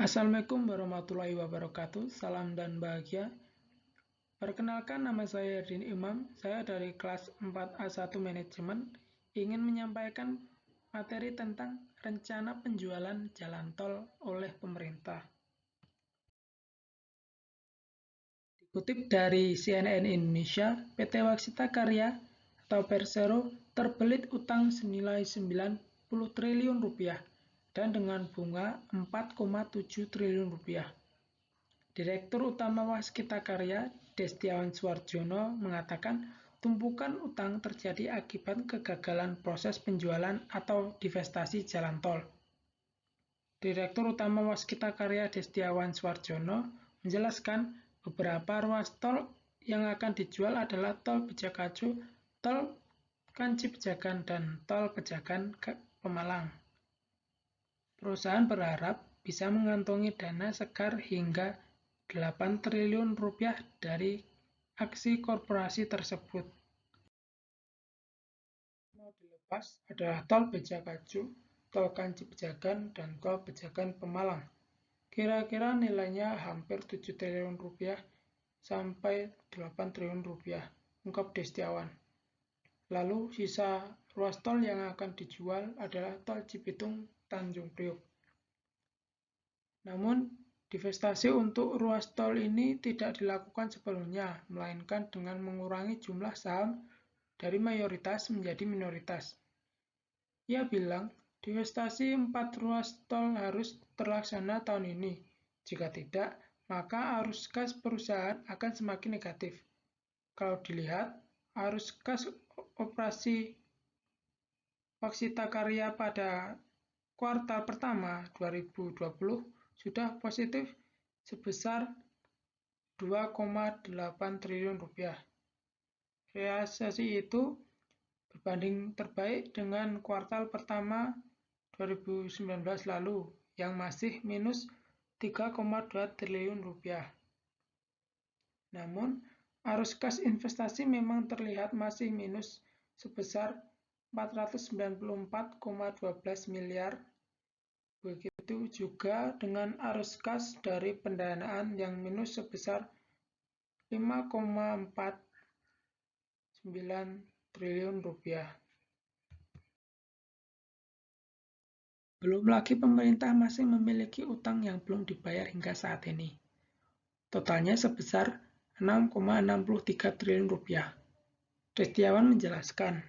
Assalamualaikum warahmatullahi wabarakatuh. Salam dan bahagia. Perkenalkan, nama saya Erdin Imam. Saya dari kelas 4A1 Manajemen ingin menyampaikan materi tentang rencana penjualan jalan tol oleh pemerintah. Dikutip dari CNN Indonesia, PT Waskita Karya atau Persero terbelit utang senilai 90 triliun rupiah dan dengan bunga 4,7 triliun rupiah. Direktur Utama Waskita Karya, Destiawan Suardjono, mengatakan tumpukan utang terjadi akibat kegagalan proses penjualan atau divestasi jalan tol. Direktur Utama Waskita Karya, Destiawan Suardjono, menjelaskan beberapa ruas tol yang akan dijual adalah Tol Bejakacu, Tol Kanci Pejagan, dan Tol Pejagan Pemalang. Perusahaan berharap bisa mengantongi dana segar hingga 8 triliun rupiah dari aksi korporasi tersebut. Mau dilepas adalah Tol Bejakacu, Tol Kanci Pejagan, dan Tol Pejagan Pemalang. Kira-kira nilainya hampir 7 triliun rupiah sampai 8 triliun rupiah, ungkap Destiawan. Lalu sisa ruas tol yang akan dijual adalah Tol Cibitung Tanjung Priok. Namun, divestasi untuk ruas tol ini tidak dilakukan sebelumnya, melainkan dengan mengurangi jumlah saham dari mayoritas menjadi minoritas. Ia bilang, divestasi 4 ruas tol harus terlaksana tahun ini. Jika tidak, maka arus kas perusahaan akan semakin negatif. Kalau dilihat, arus kas operasi Waskita Karya pada kuartal pertama 2020 sudah positif sebesar 2,8 triliun rupiah. Realisasi itu berbanding terbaik dengan kuartal pertama 2019 lalu yang masih minus 3,2 triliun rupiah. Namun, arus kas investasi memang terlihat masih minus sebesar 494,12 miliar. Begitu juga dengan arus kas dari pendanaan yang minus sebesar 5,49 triliun rupiah. Belum lagi pemerintah masih memiliki utang yang belum dibayar hingga saat ini. Totalnya sebesar 6,63 triliun rupiah. Destiawan menjelaskan,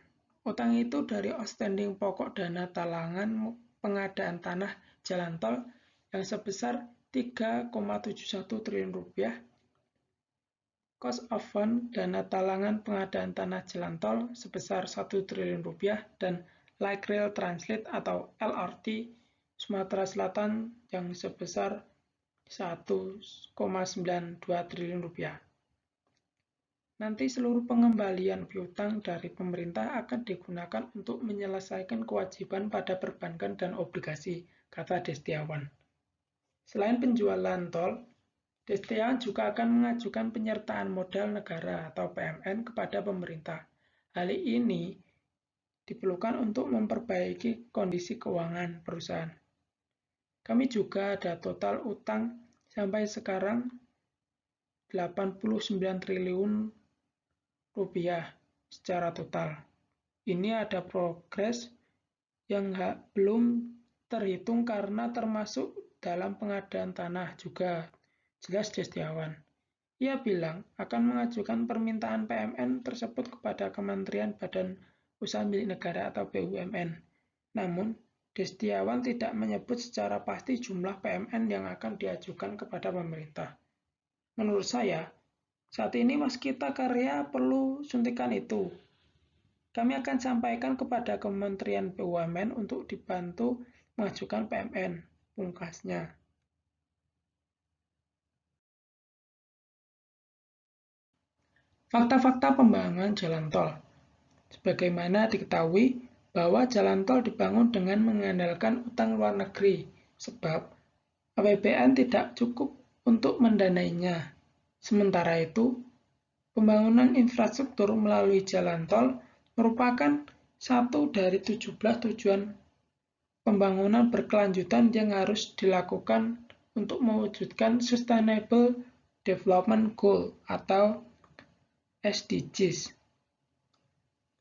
utang itu dari outstanding pokok dana talangan pengadaan tanah jalan tol yang sebesar 3,71 triliun rupiah, cost of fund dana talangan pengadaan tanah jalan tol sebesar 1 triliun rupiah, dan Light Rail Transit atau LRT Sumatera Selatan yang sebesar 1,92 triliun rupiah. Nanti seluruh pengembalian piutang dari pemerintah akan digunakan untuk menyelesaikan kewajiban pada perbankan dan obligasi, kata Destiawan. Selain penjualan tol, Destiawan juga akan mengajukan penyertaan modal negara atau PMN kepada pemerintah. Hal ini diperlukan untuk memperbaiki kondisi keuangan perusahaan. Kami juga ada total utang sampai sekarang 89 triliun rupiah secara total. Ini ada progres yang belum terhitung karena termasuk dalam pengadaan tanah juga, jelas Destiawan. Ia bilang akan mengajukan permintaan PMN tersebut kepada Kementerian Badan Usaha Milik Negara atau BUMN. Namun, Destiawan tidak menyebut secara pasti jumlah PMN yang akan diajukan kepada pemerintah. Menurut saya, saat ini Waskita Karya perlu suntikan itu. Kami akan sampaikan kepada Kementerian BUMN untuk dibantu mengajukan PMN, pungkasnya. Fakta-fakta pembangunan jalan tol. Sebagaimana diketahui bahwa jalan tol dibangun dengan mengandalkan utang luar negeri, sebab APBN tidak cukup untuk mendanainya. Sementara itu, pembangunan infrastruktur melalui jalan tol merupakan satu dari 17 tujuan pembangunan berkelanjutan yang harus dilakukan untuk mewujudkan Sustainable Development Goal atau SDGs.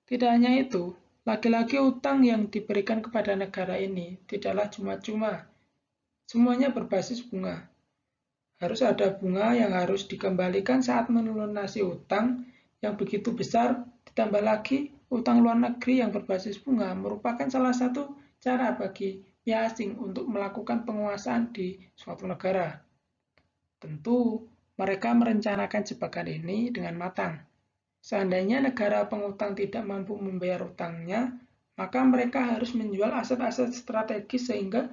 Tidak hanya itu, lagi-lagi utang yang diberikan kepada negara ini tidaklah cuma-cuma. Semuanya berbasis bunga. Harus ada bunga yang harus dikembalikan saat melunasi utang yang begitu besar, ditambah lagi utang luar negeri yang berbasis bunga merupakan salah satu cara bagi pihak asing untuk melakukan penguasaan di suatu negara. Tentu, mereka merencanakan jebakan ini dengan matang. Seandainya negara pengutang tidak mampu membayar utangnya, maka mereka harus menjual aset-aset strategis sehingga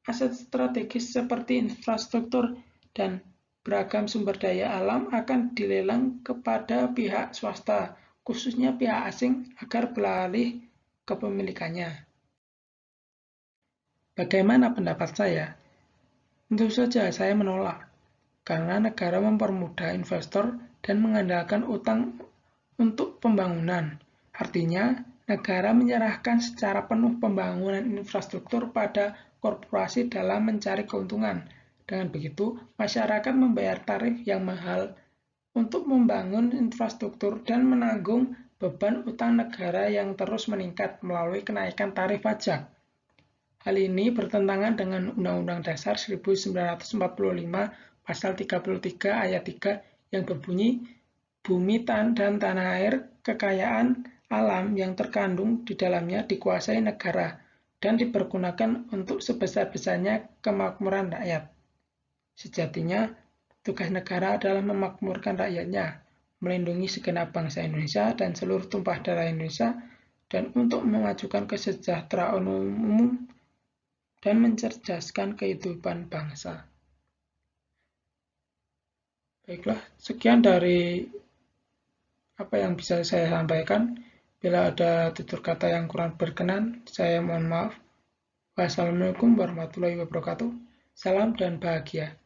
aset strategis seperti infrastruktur dan beragam sumber daya alam akan dilelang kepada pihak swasta, khususnya pihak asing, agar beralih kepemilikannya. Bagaimana pendapat saya? Tentu saja saya menolak, karena negara mempermudah investor dan mengandalkan utang untuk pembangunan. Artinya, negara menyerahkan secara penuh pembangunan infrastruktur pada korporasi dalam mencari keuntungan. Dengan begitu, masyarakat membayar tarif yang mahal untuk membangun infrastruktur dan menanggung beban utang negara yang terus meningkat melalui kenaikan tarif pajak. Hal ini bertentangan dengan Undang-Undang Dasar 1945 Pasal 33 Ayat 3 yang berbunyi, bumi dan tanah air, kekayaan alam yang terkandung di dalamnya dikuasai negara dan dipergunakan untuk sebesar-besarnya kemakmuran rakyat. Sejatinya, tugas negara adalah memakmurkan rakyatnya, melindungi segenap bangsa Indonesia dan seluruh tumpah darah Indonesia, dan untuk memajukan kesejahteraan umum dan mencerdaskan kehidupan bangsa. Baiklah, sekian dari apa yang bisa saya sampaikan. Bila ada tutur kata yang kurang berkenan, saya mohon maaf. Wassalamualaikum warahmatullahi wabarakatuh. Salam dan bahagia.